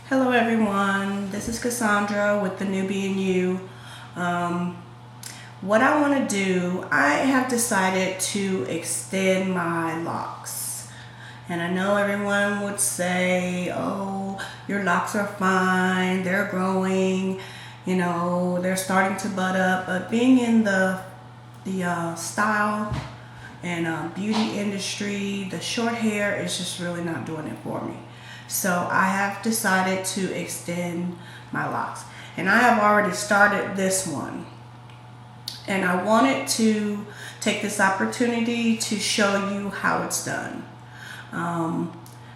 Hello everyone, this is Cassandra with the Nubian You. What I want to do, I have decided to extend my locks. And I know everyone would say, oh, your locks are fine, they're growing, they're starting to bud up. But being in the style and beauty industry, the short hair is just really not doing it for me. So I have decided to extend my locks. And I have already started this one. And I wanted to take this opportunity to show you how it's done.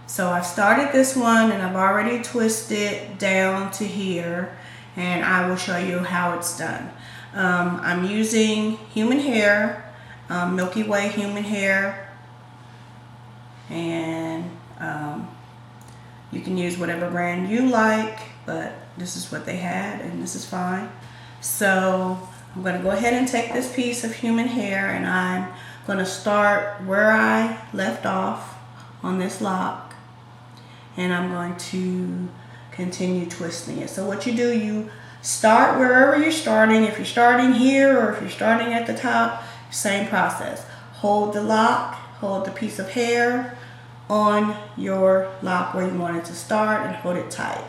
So I've started this one and I've already twisted down to here. And I will show you how it's done. I'm using human hair, Milky Way human hair. And you can use whatever brand you like, but this is what they had and this is fine. So I'm going to go ahead and take this piece of human hair and I'm going to start where I left off on this lock, and I'm going to continue twisting it. So what you do, you start wherever you're starting. If you're starting here or if you're starting at the top, same process. Hold the lock, hold the piece of hair on your lock where you want it to start and hold it tight.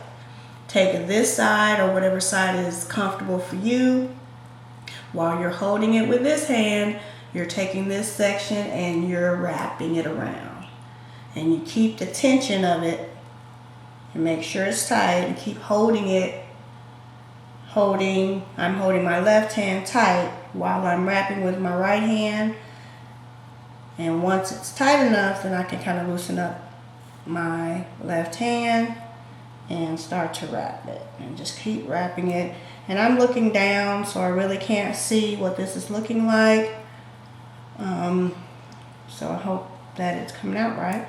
Take this side or whatever side is comfortable for you. While you're holding it with this hand, you're taking this section and you're wrapping it around. And you keep the tension of it and make sure it's tight and keep holding it. I'm holding my left hand tight while I'm wrapping with my right hand. And once it's tight enough, then I can kind of loosen up my left hand and start to wrap it. And just keep wrapping it. And I'm looking down, so I really can't see what this is looking like. So I hope that it's coming out right.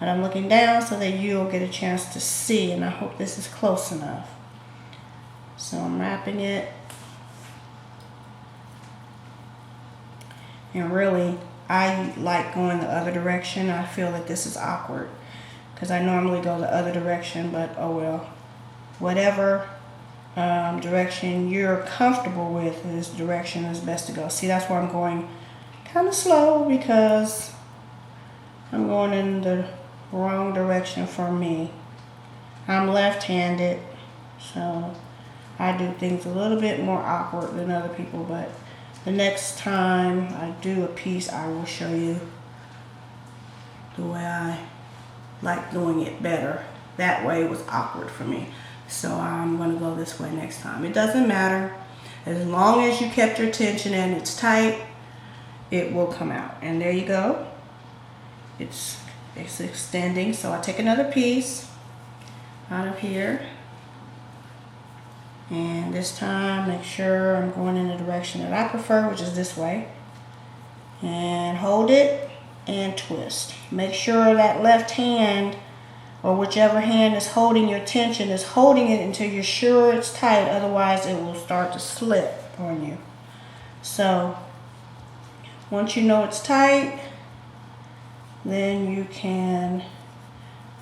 But I'm looking down so that you'll get a chance to see, and I hope this is close enough. So I'm wrapping it. And really, I like going the other direction. I feel that this is awkward because I normally go the other direction, but oh well. Whatever direction you're comfortable with is the direction is best to go. See, that's where I'm going kind of slow because I'm going in the wrong direction for me. I'm left-handed, so I do things a little bit more awkward than other people, but the next time I do a piece, I will show you the way I like doing it better. That way it was awkward for me. So I'm going to go this way next time. It doesn't matter. As long as you kept your tension and it's tight, it will come out. And there you go. It's extending. So I take another piece out of here. And this time, make sure I'm going in the direction that I prefer, which is this way. And hold it and twist. Make sure that left hand, or whichever hand is holding your tension, is holding it until you're sure it's tight. Otherwise, it will start to slip on you. So, once you know it's tight, then you can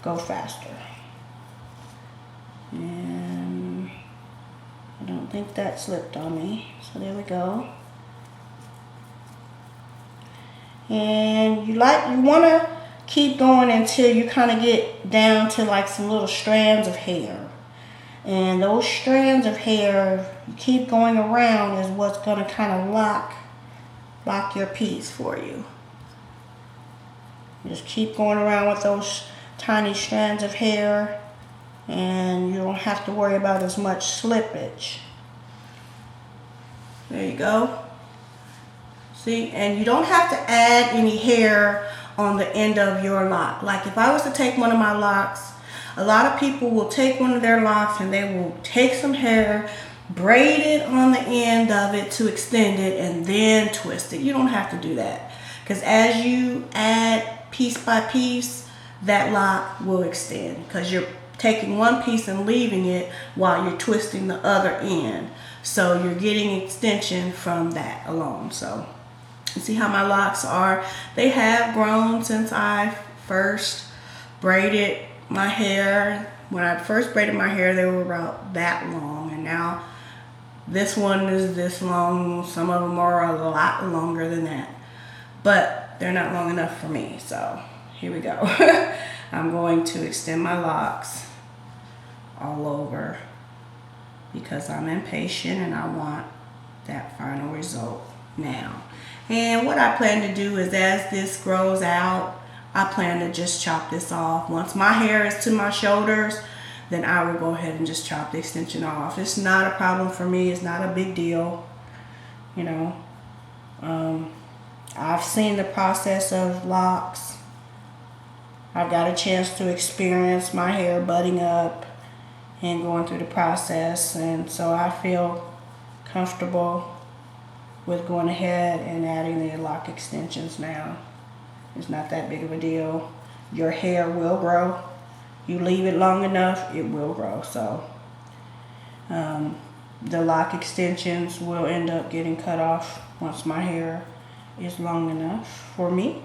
go faster. And I don't think that slipped on me. So there we go. And you want to keep going until you kind of get down to like some little strands of hair. And those strands of hair, you keep going around, is what's going to kind of lock your piece for you. Just keep going around with those tiny strands of hair, and you don't have to worry about as much slippage. There you go. See, and you don't have to add any hair on the end of your lock. Like if I was to take one of my locks, a lot of people will take one of their locks and they will take some hair, braid it on the end of it to extend it, and then twist it. You don't have to do that, because as you add piece by piece, that lock will extend, because you're taking one piece and leaving it while you're twisting the other end. So you're getting extension from that alone. So you see how my locks are? They have grown since I first braided my hair, when I first braided my hair, they were about that long, and now this one is this long. Some of them are a lot longer than that, but they're not long enough for me. So here we go. I'm going to extend my locks all over because I'm impatient and I want that final result now. And what I plan to do is, as this grows out, I plan to just chop this off. Once my hair is to my shoulders, then I will go ahead and just chop the extension off. It's not a problem for me. It's not a big deal. You know, I've seen the process of locks. I've got a chance to experience my hair budding up and going through the process, and so I feel comfortable with going ahead and adding the lock extensions now. It's not that big of a deal. Your hair will grow. You leave it long enough, it will grow. So the lock extensions will end up getting cut off once my hair is long enough for me.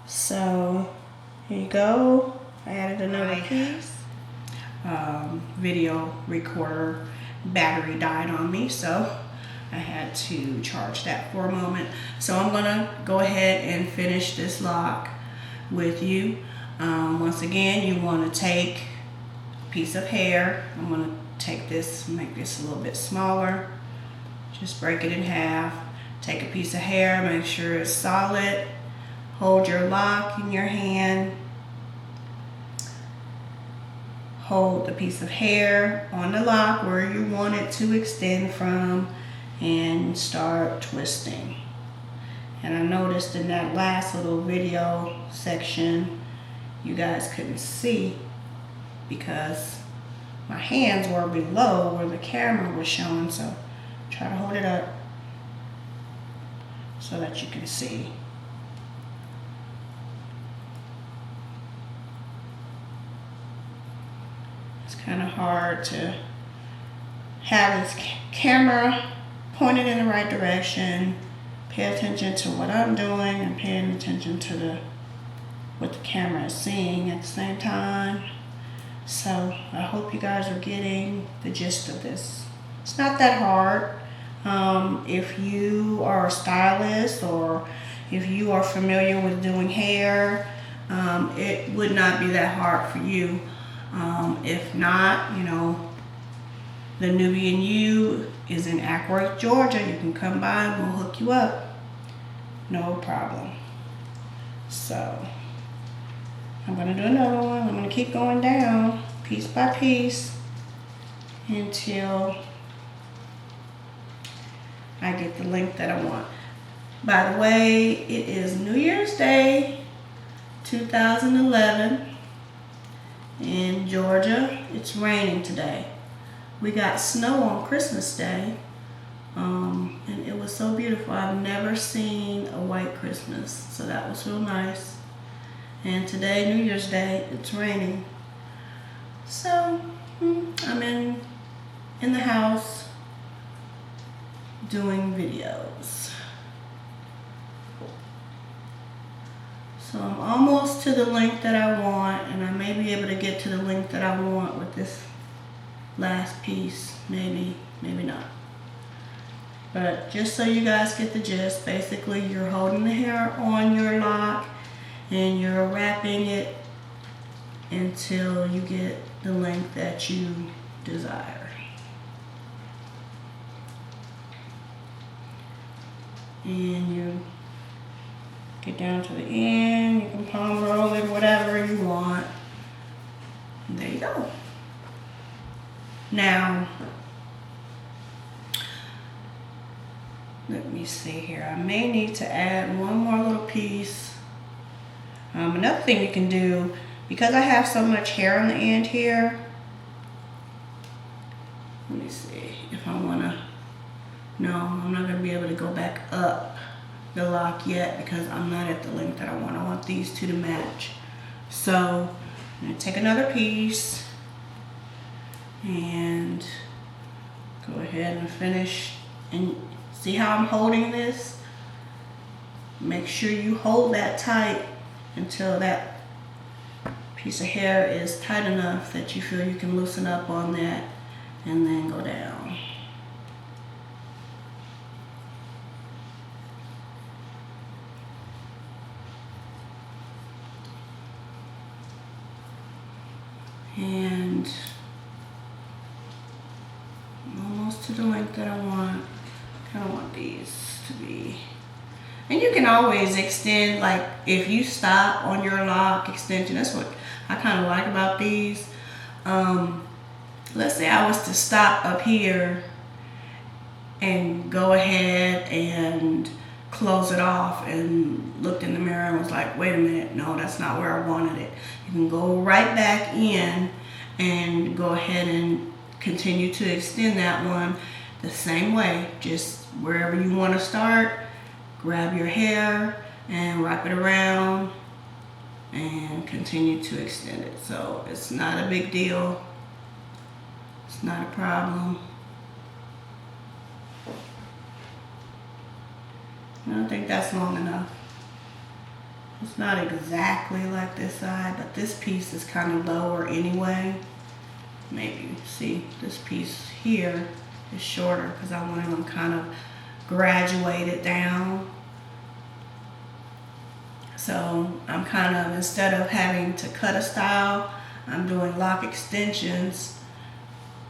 So here you go. I added another piece. Video recorder battery died on me, so I had to charge that for a moment. So I'm gonna go ahead and finish this lock with you. Once again, you want to take a piece of hair. I'm gonna take this, make this a little bit smaller. Just break it in half. Take a piece of hair, make sure it's solid. Hold your lock in your hand. Hold the piece of hair on the lock where you want it to extend from and start twisting. And I noticed in that last little video section, you guys couldn't see because my hands were below where the camera was showing. So try to hold it up so that you can see. It's kind of hard to have this camera pointed in the right direction, pay attention to what I'm doing and paying attention to what the camera is seeing at the same time. So I hope you guys are getting the gist of this. It's not that hard. If you are a stylist or if you are familiar with doing hair, it would not be that hard for you. If not, you know, the Nubian You is in Acworth, Georgia. You can come by and we'll hook you up. No problem. So I'm going to do another one. I'm going to keep going down piece by piece until I get the length that I want. By the way, it is New Year's Day 2011 in Georgia. It's raining today. We got snow on Christmas Day, and it was so beautiful. I've never seen a white Christmas, so that was real nice. And today, New Year's Day, it's raining. So I'm in the house doing videos. So I'm almost to the length that I want, and I may be able to get to the length that I want with this last piece. Maybe not. But just so you guys get the gist, basically you're holding the hair on your lock and you're wrapping it until you get the length that you desire. And you get down to the end, you can palm roll it, whatever you want. And there you go. Now, let me see here. I may need to add one more little piece. Another thing you can do, because I have so much hair on the end here, let me see if I want to, no, I'm not going to be able to go back up the lock yet because I'm not at the length that I want. I want these two to match. So I'm going to take another piece and go ahead and finish. And see how I'm holding this? Make sure you hold that tight until that piece of hair is tight enough that you feel you can loosen up on that and then go down. And I'm almost to the length that I want. I kind of want these to be. And you can always extend, like if you stop on your lock extension, that's what I kind of like about these. Let's say I was to stop up here and go ahead and close it off and looked in the mirror and was like, wait a minute, no, that's not where I wanted it. You can go right back in and go ahead and continue to extend that one the same way. Just wherever you want to start, grab your hair and wrap it around and continue to extend it. So it's not a big deal. It's not a problem. I don't think that's long enough. It's not exactly like this side, but this piece is kind of lower anyway. Maybe, see, this piece here is shorter because I wanted them kind of graduated down. So I'm kind of, instead of having to cut a style, I'm doing lock extensions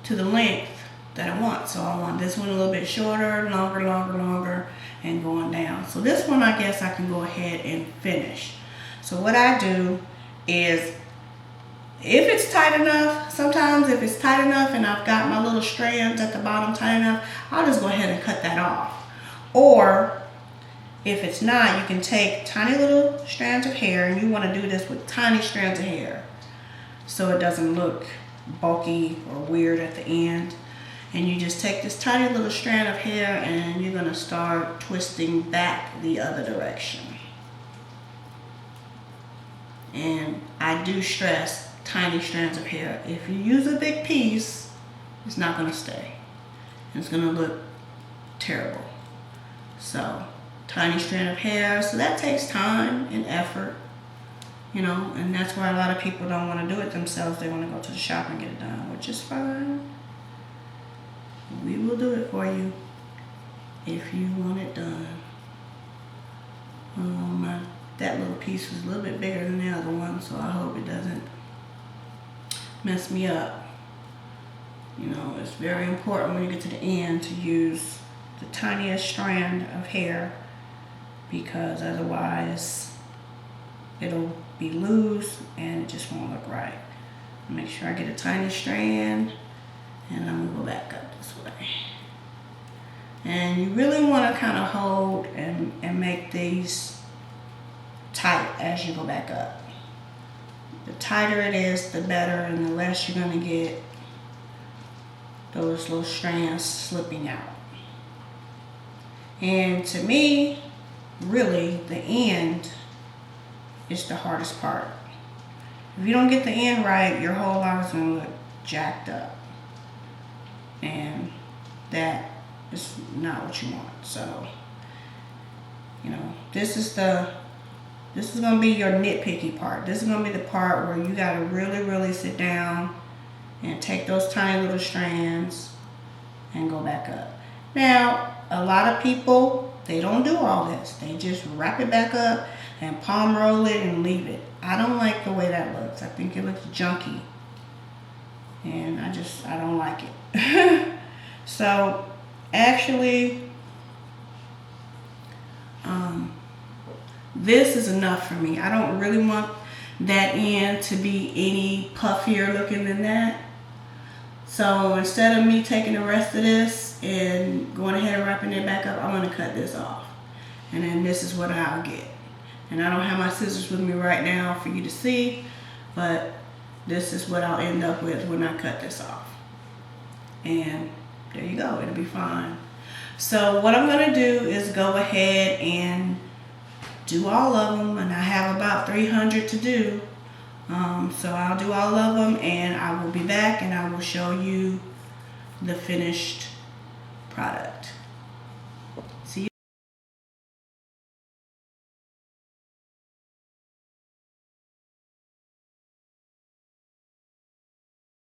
to the length that I want. So I want this one a little bit shorter, longer, and going down. So this one, I guess I can go ahead and finish. So what I do is, if it's tight enough, sometimes if it's tight enough and I've got my little strands at the bottom tight enough, I'll just go ahead and cut that off. Or if it's not, you can take tiny little strands of hair, and you want to do this with tiny strands of hair so it doesn't look bulky or weird at the end. And you just take this tiny little strand of hair and you're going to start twisting back the other direction. And I do stress tiny strands of hair. If you use a big piece, it's not going to stay. It's going to look terrible. So, tiny strand of hair. So that takes time and effort, you know, and that's why a lot of people don't want to do it themselves. They want to go to the shop and get it done, which is fine. We will do it for you if you want it done. That little piece was a little bit bigger than the other one, so I hope it doesn't mess me up. You know, it's very important when you get to the end to use the tiniest strand of hair, because otherwise it'll be loose and it just won't look right. Make sure I get a tiny strand, and I'm gonna go back up this way. And you really want to kind of hold and make these tight as you go back up. The tighter it is, the better, and the less you're going to get those little strands slipping out. And to me, really, the end is the hardest part. If you don't get the end right, your whole lock is going to look jacked up. And that is not what you want. So, you know, this is going to be your nitpicky part. This is going to be the part where you got to really, really sit down and take those tiny little strands and go back up. Now, a lot of people, they don't do all this. They just wrap it back up and palm roll it and leave it. I don't like the way that looks. I think it looks junky. And I don't like it. So, actually, this is enough for me. I don't really want that end to be any puffier looking than that. So instead of me taking the rest of this and going ahead and wrapping it back up, I'm going to cut this off. And then this is what I'll get. And I don't have my scissors with me right now for you to see, but this is what I'll end up with when I cut this off. And there you go, it'll be fine. So what I'm going to do is go ahead and do all of them, and I have about 300 to do. So I'll do all of them, and I will be back and I will show you the finished product.